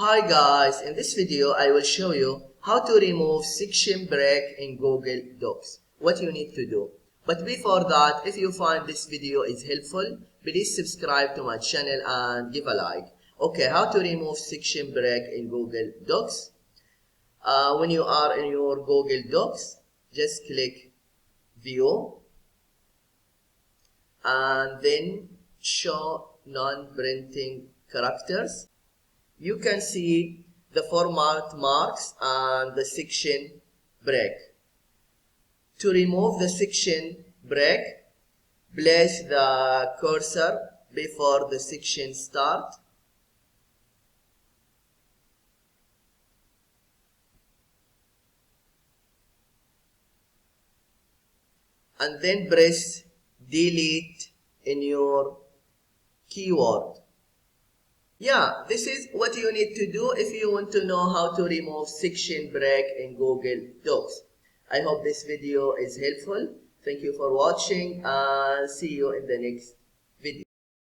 Hi guys, in this video I will show you how to remove section break in Google Docs. What you need to do. But before that, if you find this video is helpful, please subscribe to my channel and give a like. Okay, how to remove section break in Google Docs. When you are in your Google Docs, just click View and then Show Non-Printing Characters. You can see the format marks and the section break. To remove the section break, place the cursor before the section start. And then press delete in your keyword. Yeah, this is what you need to do if you want to know how to remove section break in Google Docs. I hope this video is helpful. Thank you for watching and see you in the next